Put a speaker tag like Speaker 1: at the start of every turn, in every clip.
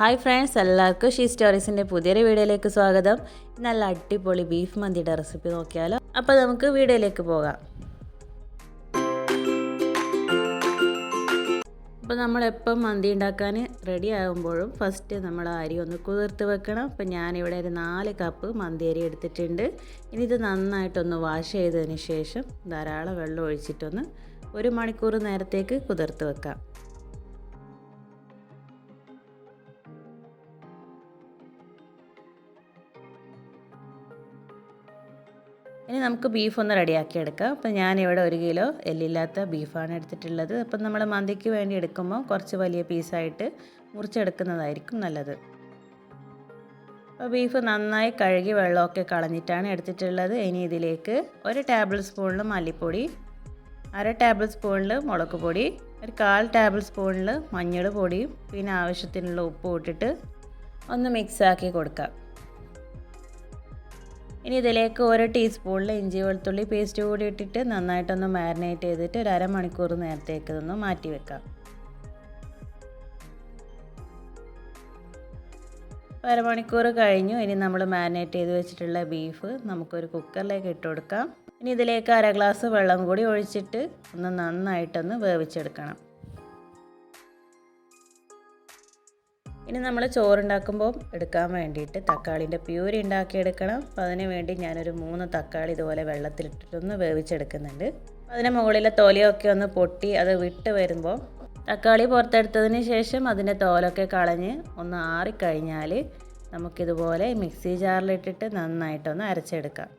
Speaker 1: Hi friends, എല്ലാവർക്കും she സ്റ്റോറീസിൻ്റെ പുതിയൊരു വീഡിയോയിലേക്ക് സ്വാഗതം. നല്ല അടിപൊളി ബീഫ് മന്തിയുടെ റെസിപ്പി നോക്കിയാലോ. അപ്പോൾ നമുക്ക് വീഡിയോയിലേക്ക് പോകാം. അപ്പോൾ നമ്മളെപ്പം മന്തി ഉണ്ടാക്കാൻ റെഡി ആകുമ്പോഴും ഫസ്റ്റ് നമ്മൾ അരി ഒന്ന് കുതിർത്ത് വെക്കണം. അപ്പോൾ ഞാനിവിടെ ഒരു 4 കപ്പ് മന്തി അരി എടുത്തിട്ടുണ്ട്. ഇനി ഇത് നന്നായിട്ടൊന്ന് വാഷ് ചെയ്തതിന് ശേഷം ധാരാളം വെള്ളം ഒഴിച്ചിട്ടൊന്ന് 1 മണിക്കൂർ നേരത്തേക്ക് കുതിർത്ത് വെക്കാം. ഇനി നമുക്ക് ബീഫ് ഒന്ന് റെഡിയാക്കി എടുക്കാം. അപ്പോൾ ഞാനിവിടെ 1 കിലോ എല്ലില്ലാത്ത ബീഫാണ് എടുത്തിട്ടുള്ളത്. അപ്പം നമ്മൾ മന്തിക്ക് വേണ്ടി എടുക്കുമ്പോൾ കുറച്ച് വലിയ പീസായിട്ട് മുറിച്ചെടുക്കുന്നതായിരിക്കും നല്ലത്. അപ്പോൾ ബീഫ് നന്നായി കഴുകി വെള്ളമൊക്കെ കളഞ്ഞിട്ടാണ് എടുത്തിട്ടുള്ളത്. ഇനി ഇതിലേക്ക് 1 ടേബിൾ സ്പൂണിൽ മല്ലിപ്പൊടി, 1/2 ടേബിൾ സ്പൂണിൽ മുളക് പൊടി, 1/4 ടേബിൾ സ്പൂണിൽ മഞ്ഞൾ പൊടിയും പിന്നെ ആവശ്യത്തിനുള്ള ഉപ്പും ഇട്ടിട്ട് ഒന്ന് മിക്സാക്കി കൊടുക്കാം. ഇനി ഇതിലേക്ക് 1 ടീസ്പൂണിൽ ഇഞ്ചി വെളുത്തുള്ളി പേസ്റ്റ് കൂടി ഇട്ടിട്ട് നന്നായിട്ടൊന്ന് മാരിനേറ്റ് ചെയ്തിട്ട് ഒരു അരമണിക്കൂർ നേരത്തേക്ക് ഇതൊന്ന് മാറ്റി വെക്കാം. അരമണിക്കൂർ കഴിഞ്ഞു. ഇനി നമ്മൾ മാരിനേറ്റ് ചെയ്ത് വെച്ചിട്ടുള്ള ബീഫ് നമുക്കൊരു കുക്കറിലേക്ക് ഇട്ട് കൊടുക്കാം. ഇനി ഇതിലേക്ക് 1/2 ഗ്ലാസ് വെള്ളം കൂടി ഒഴിച്ചിട്ട് ഒന്ന് നന്നായിട്ടൊന്ന് വേവിച്ചെടുക്കണം. ഇനി നമ്മൾ ചോറുണ്ടാക്കുമ്പോൾ എടുക്കാൻ വേണ്ടിയിട്ട് തക്കാളിൻ്റെ പ്യൂരി ഉണ്ടാക്കിയെടുക്കണം. അപ്പോൾ അതിന് വേണ്ടി ഞാനൊരു 3 തക്കാളി ഇതുപോലെ വെള്ളത്തിലിട്ടിട്ടൊന്ന് വേവിച്ചെടുക്കുന്നുണ്ട്. അതിന് മുകളിലെ തൊലിയൊക്കെ ഒന്ന് പൊട്ടി അത് വിട്ട് വരുമ്പോൾ തക്കാളി പുറത്തെടുത്തതിന് ശേഷം അതിൻ്റെ തോലൊക്കെ കളഞ്ഞ് ഒന്ന് ആറിക്കഴിഞ്ഞാൽ നമുക്കിതുപോലെ മിക്സി ജാറിലിട്ടിട്ട് നന്നായിട്ടൊന്ന് അരച്ചെടുക്കാം.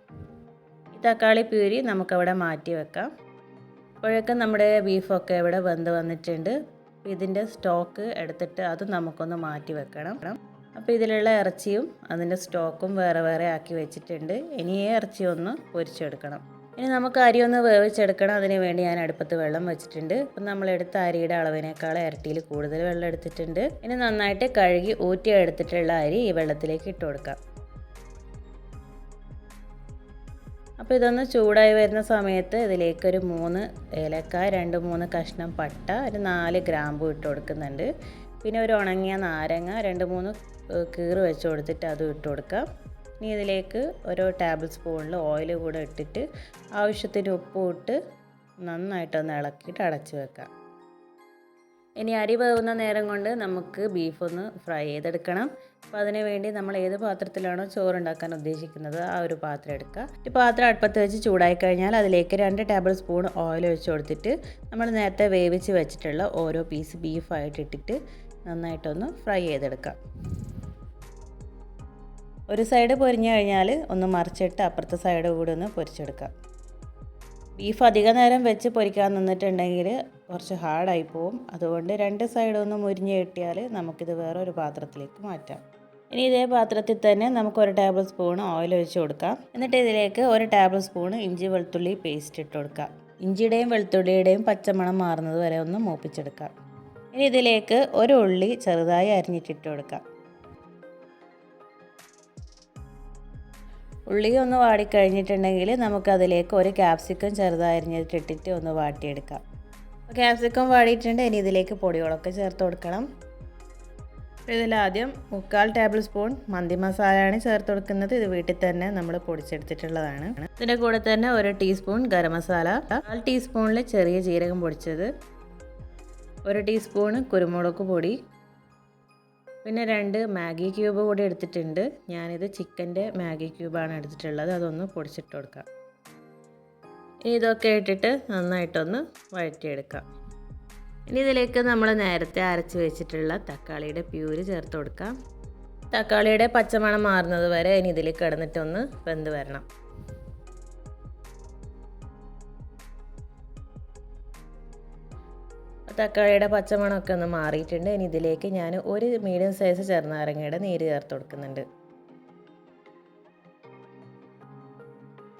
Speaker 1: ഈ തക്കാളി പ്യൂരി നമുക്കവിടെ മാറ്റി വെക്കാം. അപ്പോഴേക്കും നമ്മുടെ ബീഫൊക്കെ ഇവിടെ വെന്ത് വന്നിട്ടുണ്ട്. ഇതിൻ്റെ സ്റ്റോക്ക് എടുത്തിട്ട് അത് നമുക്കൊന്ന് മാറ്റി വെക്കണം. അപ്പോൾ ഇതിലുള്ള ഇറച്ചിയും അതിൻ്റെ സ്റ്റോക്കും വേറെ വേറെ ആക്കി വെച്ചിട്ടുണ്ട്. ഇനി ഈ ഇറച്ചി ഒന്ന് പൊരിച്ചെടുക്കണം. ഇനി നമുക്ക് അരി ഒന്ന് വേവിച്ചെടുക്കണം. അതിന് വേണ്ടി ഞാൻ അടുപ്പത്ത് വെള്ളം വെച്ചിട്ടുണ്ട്. അപ്പം നമ്മളെടുത്ത അരിയുടെ അളവിനേക്കാൾ ഇരട്ടിയിൽ കൂടുതൽ വെള്ളം എടുത്തിട്ടുണ്ട്. ഇനി നന്നായിട്ട് കഴുകി ഊറ്റി എടുത്തിട്ടുള്ള അരി ഈ വെള്ളത്തിലേക്ക് ഇട്ട് കൊടുക്കാം. അപ്പോൾ ഇതൊന്ന് ചൂടായി വരുന്ന സമയത്ത് ഇതിലേക്കൊരു 3 ഏലക്കായ, 2-3 കഷ്ണം പട്ട, ഒരു 4 ഗ്രാമ്പൂ ഇട്ട് കൊടുക്കുന്നുണ്ട്. പിന്നെ ഒരു ഉണങ്ങിയ നാരങ്ങ 2-3 കീറ് വെച്ച് കൊടുത്തിട്ട് അതും ഇട്ട് കൊടുക്കാം. ഇനി ഇതിലേക്ക് 1 ടേബിൾ സ്പൂണിൽ ഓയിൽ കൂടെ ഇട്ടിട്ട് ആവശ്യത്തിന് ഉപ്പും ഇട്ട് നന്നായിട്ടൊന്ന് ഇളക്കിയിട്ട് അടച്ച് വെക്കാം. ഇനി അരി വേവുന്ന നേരം കൊണ്ട് നമുക്ക് ബീഫൊന്ന് ഫ്രൈ ചെയ്തെടുക്കണം. അപ്പോൾ അതിന് വേണ്ടി നമ്മൾ ഏത് പാത്രത്തിലാണോ ചോറുണ്ടാക്കാൻ ഉദ്ദേശിക്കുന്നത് ആ ഒരു പാത്രം എടുക്കുക. ഈ പാത്രം അടുപ്പത്ത് വെച്ച് ചൂടായി കഴിഞ്ഞാൽ അതിലേക്ക് 2 ടേബിൾ സ്പൂൺ ഓയിൽ ഒഴിച്ച് കൊടുത്തിട്ട് നമ്മൾ നേരത്തെ വേവിച്ച് വെച്ചിട്ടുള്ള ഓരോ പീസ് ബീഫായിട്ട് ഇട്ടിട്ട് നന്നായിട്ടൊന്ന് ഫ്രൈ ചെയ്തെടുക്കാം. ഒരു സൈഡ് പൊരിഞ്ഞു കഴിഞ്ഞാൽ ഒന്ന് മറിച്ചിട്ട് അപ്പുറത്തെ സൈഡ് കൂടി ഒന്ന് പൊരിച്ചെടുക്കാം. ബീഫ് അധിക നേരം വെച്ച് പൊരിക്കാൻ നിന്നിട്ടുണ്ടെങ്കിൽ കുറച്ച് ഹാർഡായി പോവും. അതുകൊണ്ട് 2 സൈഡും ഒന്ന് മുരിഞ്ഞ് കിട്ടിയാൽ നമുക്കിത് വേറൊരു പാത്രത്തിലേക്ക് മാറ്റാം. ഇനി ഇതേ പാത്രത്തിൽ തന്നെ നമുക്ക് 1 ടേബിൾ സ്പൂൺ ഓയിൽ ഒഴിച്ച് കൊടുക്കാം. എന്നിട്ട് ഇതിലേക്ക് 1 ടേബിൾ സ്പൂൺ ഇഞ്ചി വെളുത്തുള്ളി പേസ്റ്റ് ഇട്ട് കൊടുക്കാം. ഇഞ്ചിയുടെയും വെളുത്തുള്ളിയുടെയും പച്ചമണം മാറുന്നത് വരെ ഒന്ന് മൂപ്പിച്ചെടുക്കാം. ഇനി ഇതിലേക്ക് 1 ഉള്ളി ചെറുതായി അരിഞ്ഞിട്ടിട്ട് കൊടുക്കാം. ഉള്ളി ഒന്ന് വാടിക്കഴിഞ്ഞിട്ടുണ്ടെങ്കിൽ നമുക്കതിലേക്ക് 1 ക്യാപ്സിക്കം ചെറുതായി അരിഞ്ഞിട്ടിട്ട് ഒന്ന് വാട്ടിയെടുക്കാം. ക്യാപ്സിക്കം വാടിയിട്ടുണ്ട്. ഇനി ഇതിലേക്ക് പൊടികളൊക്കെ ചേർത്ത് കൊടുക്കണം. ഇതിലാദ്യം 3/4 ടേബിൾ സ്പൂൺ മന്തി മസാലയാണ് ചേർത്ത് കൊടുക്കുന്നത്. ഇത് വീട്ടിൽ തന്നെ നമ്മൾ പൊടിച്ചെടുത്തിട്ടുള്ളതാണ്. ഇതിൻ്റെ കൂടെ തന്നെ 1 ടീസ്പൂൺ ഗരം മസാല, 1/4 ടീസ്പൂണിൽ ചെറിയ ജീരകം പൊടിച്ചത്, 1 ടീസ്പൂൺ കുരുമുളക് പൊടി, പിന്നെ 2 മാഗി ക്യൂബ് കൂടി എടുത്തിട്ടുണ്ട്. ഞാനിത് ചിക്കൻ്റെ മാഗി ക്യൂബാണ് എടുത്തിട്ടുള്ളത്. അതൊന്ന് പൊടിച്ചിട്ട് കൊടുക്കാം. ഇതൊക്കെ ഇട്ടിട്ട് നന്നായിട്ടൊന്ന് വഴറ്റിയെടുക്കാം. ഇനി ഇതിലേക്ക് നമ്മൾ നേരത്തെ അരച്ച് വെച്ചിട്ടുള്ള തക്കാളിയുടെ പ്യൂരി ചേർത്ത് കൊടുക്കാം. തക്കാളിയുടെ പച്ചമണം മാറുന്നത് വരെ ഇനി ഇതിൽ കിടന്നിട്ടൊന്ന് വെന്ത് വരണം. തക്കാളിയുടെ പച്ചമണമൊക്കെ ഒന്ന് മാറിയിട്ടുണ്ട്. ഇനി ഇതിലേക്ക് ഞാൻ 1 മീഡിയം സൈസ് ചെറുനാരങ്ങയുടെ നീര് ചേർത്ത് കൊടുക്കുന്നുണ്ട്.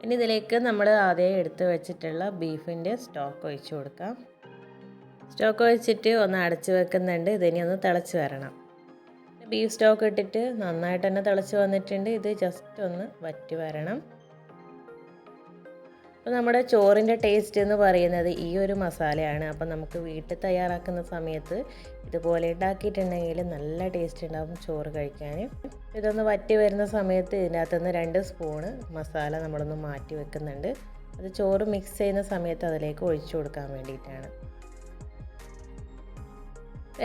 Speaker 1: ഇനി ഇതിലേക്ക് നമ്മൾ ആദ്യം എടുത്ത് വെച്ചിട്ടുള്ള ബീഫിൻ്റെ സ്റ്റോക്ക് ഒഴിച്ച് കൊടുക്കാം. സ്റ്റോക്ക് ഒഴിച്ചിട്ട് ഒന്ന് അടച്ച് വെക്കുന്നുണ്ട്. ഇതിനി ഒന്ന് തിളച്ച് വരണം. ബീഫ് സ്റ്റോക്ക് ഇട്ടിട്ട് നന്നായിട്ട് തന്നെ തിളച്ച് വന്നിട്ടുണ്ട്. ഇത് ജസ്റ്റ് ഒന്ന് വറ്റി വരണം. അപ്പോൾ നമ്മുടെ ചോറിൻ്റെ ടേസ്റ്റ് എന്ന് പറയുന്നത് ഈ ഒരു മസാലയാണ്. അപ്പോൾ നമുക്ക് വീട്ടിൽ തയ്യാറാക്കുന്ന സമയത്ത് ഇതുപോലെ ഉണ്ടാക്കിയിട്ടുണ്ടെങ്കിൽ നല്ല ടേസ്റ്റ് ഉണ്ടാകും ചോറ് കഴിക്കാൻ. ഇതൊന്ന് വറ്റി വരുന്ന സമയത്ത് ഇതിനകത്തുനിന്ന് 2 സ്പൂണ് മസാല നമ്മളൊന്ന് മാറ്റി വെക്കുന്നുണ്ട്. അത് ചോറ് മിക്സ് ചെയ്യുന്ന സമയത്ത് അതിലേക്ക് ഒഴിച്ചു കൊടുക്കാൻ വേണ്ടിയിട്ടാണ്.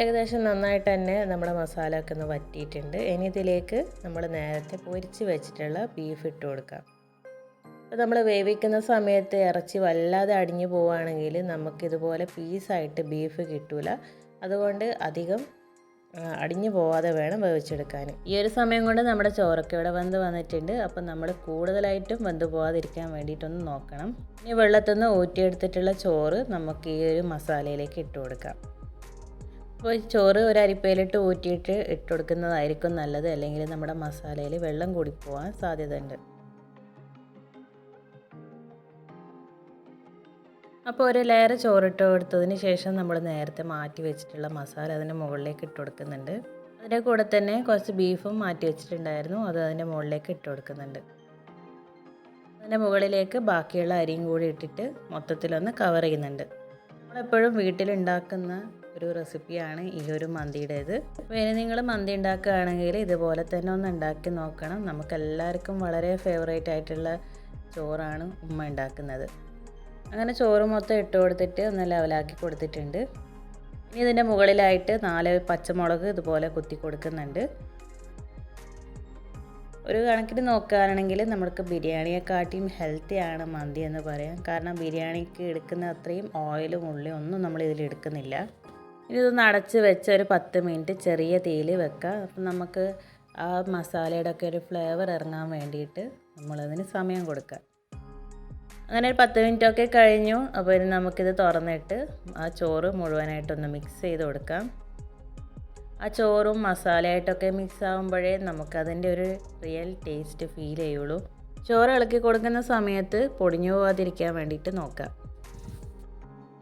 Speaker 1: ഏകദേശം നന്നായിട്ട് തന്നെ നമ്മുടെ മസാല ഒക്കെ ഒന്ന് വറ്റിയിട്ടുണ്ട്. ഇനി ഇതിലേക്ക് നമ്മൾ നേരത്തെ പൊരിച്ച് വെച്ചിട്ടുള്ള ബീഫ് ഇട്ട് കൊടുക്കാം. അപ്പോൾ നമ്മൾ വേവിക്കുന്ന സമയത്ത് ഇറച്ചി വല്ലാതെ അടിഞ്ഞു പോവുകയാണെങ്കിൽ നമുക്കിതുപോലെ പീസായിട്ട് ബീഫ് കിട്ടില്ല. അതുകൊണ്ട് അധികം അടിഞ്ഞു പോവാതെ വേണം വേവിച്ചെടുക്കാൻ. ഈ ഒരു സമയം കൊണ്ട് നമ്മുടെ ചോറൊക്കെ ഇവിടെ വെന്ത് വന്നിട്ടുണ്ട്. അപ്പം നമ്മൾ കൂടുതലായിട്ടും വെന്ത് പോവാതിരിക്കാൻ വേണ്ടിയിട്ടൊന്ന് നോക്കണം. ഇനി വെള്ളത്തിൽ നിന്ന് ഊറ്റിയെടുത്തിട്ടുള്ള ചോറ് നമുക്ക് ഈ ഒരു മസാലയിലേക്ക് ഇട്ട് കൊടുക്കാം. അപ്പോൾ ചോറ് ഒരു അരിപ്പയിലിട്ട് ഊറ്റിയിട്ട് ഇട്ട് കൊടുക്കുന്നതായിരിക്കും നല്ലത്. അല്ലെങ്കിൽ നമ്മുടെ മസാലയിൽ വെള്ളം കൂടിപ്പോവാൻ സാധ്യതയുണ്ട്. അപ്പോൾ ഒരു ലെയർ ചോറിട്ട് കൊടുത്തതിന് ശേഷം നമ്മൾ നേരത്തെ മാറ്റി വെച്ചിട്ടുള്ള മസാല അതിൻ്റെ മുകളിലേക്ക് ഇട്ട് കൊടുക്കുന്നുണ്ട്. അതിൻ്റെ കൂടെ തന്നെ കുറച്ച് ബീഫും മാറ്റി വെച്ചിട്ടുണ്ടായിരുന്നു, അത് അതിൻ്റെ മുകളിലേക്ക് ഇട്ട് കൊടുക്കുന്നുണ്ട്. അതിൻ്റെ മുകളിലേക്ക് ബാക്കിയുള്ള അരിയും കൂടി ഇട്ടിട്ട് മൊത്തത്തിലൊന്ന് കവർ ചെയ്യുന്നുണ്ട്. നമ്മളെപ്പോഴും വീട്ടിലുണ്ടാക്കുന്ന ഒരു റെസിപ്പിയാണ് ഈ ഒരു മന്തിയുടേത്. അപ്പോൾ ഇനി നിങ്ങൾ മന്തി ഉണ്ടാക്കുകയാണെങ്കിൽ ഇതുപോലെ തന്നെ ഒന്ന് ഉണ്ടാക്കി നോക്കണം. നമുക്കെല്ലാവർക്കും വളരെ ഫേവറേറ്റ് ആയിട്ടുള്ള ചോറാണ് ഉമ്മ ഉണ്ടാക്കുന്നത്. അങ്ങനെ ചോറ് മൊത്തം ഇട്ട് കൊടുത്തിട്ട് ഒന്ന് ലെവലാക്കി കൊടുത്തിട്ടുണ്ട്. ഇനി ഇതിൻ്റെ മുകളിലായിട്ട് 4 പച്ചമുളക് ഇതുപോലെ കുത്തി കൊടുക്കുന്നുണ്ട്. ഒരു കണക്കിന് നോക്കുകയാണെങ്കിൽ നമുക്ക് ബിരിയാണിയെക്കാട്ടിയും ഹെൽത്തിയാണ് മന്തി എന്ന് പറയാം. കാരണം ബിരിയാണിക്ക് എടുക്കുന്ന അത്രയും ഓയിലും ഉള്ളിയും ഒന്നും നമ്മൾ ഇതിൽ എടുക്കുന്നില്ല. ഇനി ഇതൊന്ന് അടച്ച് വെച്ച് ഒരു 10 മിനിറ്റ് ചെറിയ തീയിൽ വെക്കാം. അപ്പം നമുക്ക് ആ മസാലയുടെ ഒക്കെ ഒരു ഫ്ലേവർ ഇറങ്ങാൻ വേണ്ടിയിട്ട് നമ്മളതിന് സമയം കൊടുക്കാം. അങ്ങനെ ഒരു 10 മിനിറ്റൊക്കെ കഴിഞ്ഞു. അപ്പോൾ ഇനി നമുക്കിത് തുറന്നിട്ട് ആ ചോറ് മുഴുവനായിട്ടൊന്ന് മിക്സ് ചെയ്ത് കൊടുക്കാം. ആ ചോറും മസാലയായിട്ടൊക്കെ മിക്സ് ആകുമ്പോഴേ നമുക്കതിൻ്റെ ഒരു റിയൽ ടേസ്റ്റ് ഫീൽ ചെയ്യുള്ളൂ. ചോറ് ഇളക്കി കൊടുക്കുന്ന സമയത്ത് പൊടിഞ്ഞു പോകാതിരിക്കാൻ വേണ്ടിയിട്ട് നോക്കാം.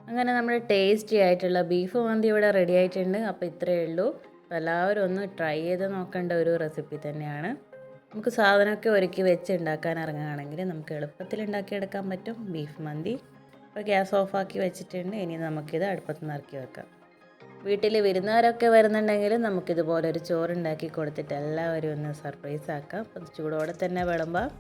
Speaker 1: അങ്ങനെ നമ്മുടെ ടേസ്റ്റി ആയിട്ടുള്ള ബീഫ് മന്തി ഇവിടെ റെഡി ആയിട്ടുണ്ട്. അപ്പോൾ ഇത്രയേ ഉള്ളൂ. അപ്പോൾ എല്ലാവരും ഒന്ന് ട്രൈ ചെയ്ത് നോക്കേണ്ട ഒരു റെസിപ്പി തന്നെയാണ്. നമുക്ക് സാധനമൊക്കെ ഒരുക്കി വെച്ച് ഉണ്ടാക്കാൻ ഇറങ്ങുകയാണെങ്കിൽ നമുക്ക് എളുപ്പത്തിൽ ഉണ്ടാക്കിയെടുക്കാൻ പറ്റും ബീഫ് മന്തി. അപ്പോൾ ഗ്യാസ് ഓഫാക്കി വെച്ചിട്ടുണ്ട്. ഇനി നമുക്കിത് അടുപ്പത്ത് നിന്ന് ഇറക്കി വെക്കാം. വീട്ടിൽ വിരുന്നുകാരൊക്കെ വരുന്നുണ്ടെങ്കിൽ നമുക്കിതുപോലെ ഒരു ചോറുണ്ടാക്കി കൊടുത്തിട്ട് എല്ലാവരും ഒന്ന് സർപ്രൈസ് ആക്കാം. അപ്പോൾ ചൂടോടെ തന്നെ വിളമ്പാം.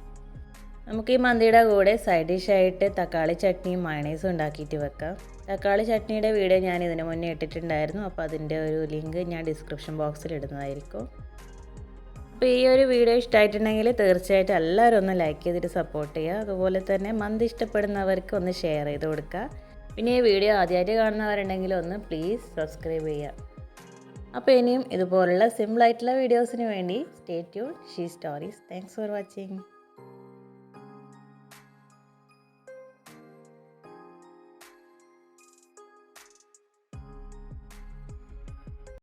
Speaker 1: നമുക്ക് ഈ മന്തിയുടെ കൂടെ സൈഡ് ഡിഷായിട്ട് തക്കാളി ചട്നിയും മയണൈസും ഉണ്ടാക്കിയിട്ട് വെക്കാം. തക്കാളി ചട്നിയുടെ വീഡിയോ ഞാൻ ഇതിന് മുന്നേ ഇട്ടിട്ടുണ്ടായിരുന്നു. അപ്പോൾ അതിൻ്റെ ഒരു ലിങ്ക് ഞാൻ ഡിസ്ക്രിപ്ഷൻ ബോക്സിൽ ഇടുന്നതായിരിക്കും. അപ്പോൾ ഈ ഒരു വീഡിയോ ഇഷ്ടമായിട്ടുണ്ടെങ്കിൽ തീർച്ചയായിട്ടും എല്ലാവരും ഒന്ന് ലൈക്ക് ചെയ്തിട്ട് സപ്പോർട്ട് ചെയ്യുക. അതുപോലെ തന്നെ മന്തി ഇഷ്ടപ്പെടുന്നവർക്ക് ഒന്ന് ഷെയർ ചെയ്ത് കൊടുക്കുക. പിന്നെ ഈ വീഡിയോ ആദ്യമായിട്ട് കാണുന്നവരുണ്ടെങ്കിൽ ഒന്ന് പ്ലീസ് സബ്സ്ക്രൈബ് ചെയ്യുക. അപ്പോൾ ഇനിയും ഇതുപോലുള്ള സിമ്പിളായിട്ടുള്ള വീഡിയോസിന് വേണ്ടി stay tune she stories. Thanks for watching.